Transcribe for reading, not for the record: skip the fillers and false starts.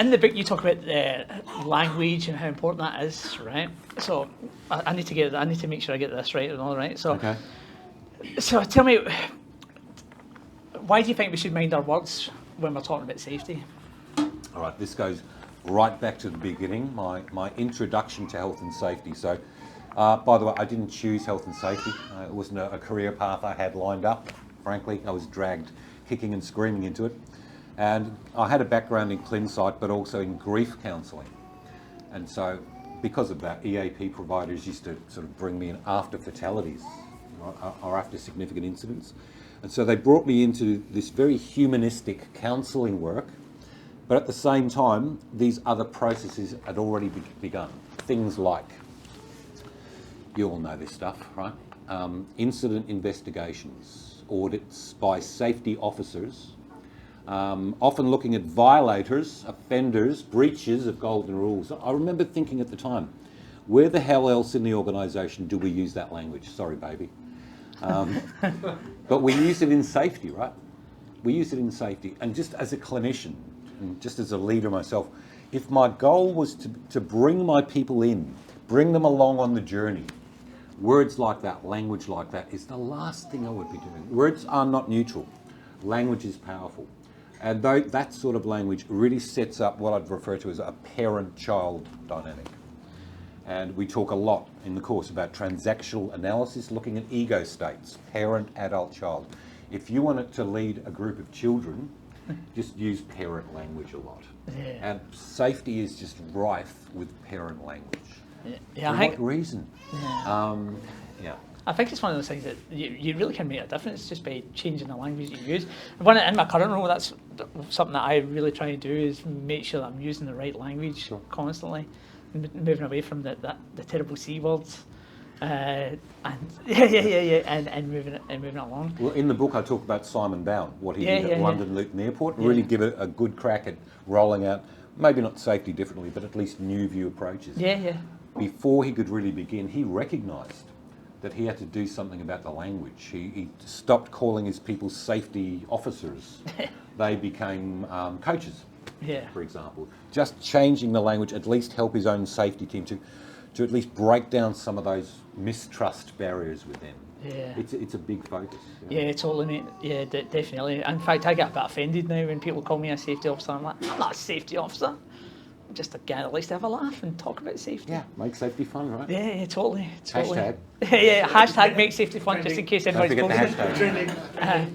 in the book you talk about language and how important that is, right? So I need to make sure I get this right and all right. So, Okay. so tell me, why do you think we should mind our words when we're talking about safety? All right, this goes right back to the beginning, my introduction to health and safety. So, by the way, I didn't choose health and safety. It wasn't a career path I had lined up. Frankly, I was dragged kicking and screaming into it. And I had a background in ClinSight, but also in grief counselling. And so, because of that, EAP providers used to sort of bring me in after fatalities or after significant incidents. And so they brought me into this very humanistic counselling work. But at the same time, these other processes had already begun. Things like, you all know this stuff, right? Incident investigations, audits by safety officers, often looking at violators, offenders, breaches of golden rules. I remember thinking at the time, where the hell else in the organisation do we use that language? Sorry, baby. But we use it in safety, right? We use it in safety. And just as a clinician, and just as a leader myself, if my goal was to bring my people in, bring them along on the journey, words like that, language like that is the last thing I would be doing. Words are not neutral. Language is powerful. And that sort of language really sets up what I'd refer to as a parent-child dynamic. And we talk a lot in the course about transactional analysis, looking at ego states, parent, adult, child. If you wanted to lead a group of children, just use parent language a lot. Yeah. And safety is just rife with parent language. Yeah, For what reason? Yeah. I think it's one of those things that you really can make a difference just by changing the language you use. In my current role, that's something that I really try to do, is make sure that I'm using the right language constantly, and moving away from the terrible C words. And moving it along. Well, in the book I talk about Simon Bowen, what he did at London Luton Airport, and really give it a good crack at rolling out, maybe not safety differently, but at least new view approaches. Before he could really begin, he recognised that he had to do something about the language. He stopped calling his people safety officers. They became coaches, for example. Just changing the language at least help his own safety team to at least break down some of those mistrust barriers with them. It's a big focus. Yeah, totally, mate. Yeah, definitely. In fact, I get a bit offended now when people call me a safety officer. I'm like, I'm not a safety officer. I'm just a guy that likes to have a laugh and talk about safety. Yeah, make safety fun, right? Yeah, totally. Hashtag. Hashtag make safety fun, just in case anybody's Don't forget the hashtag.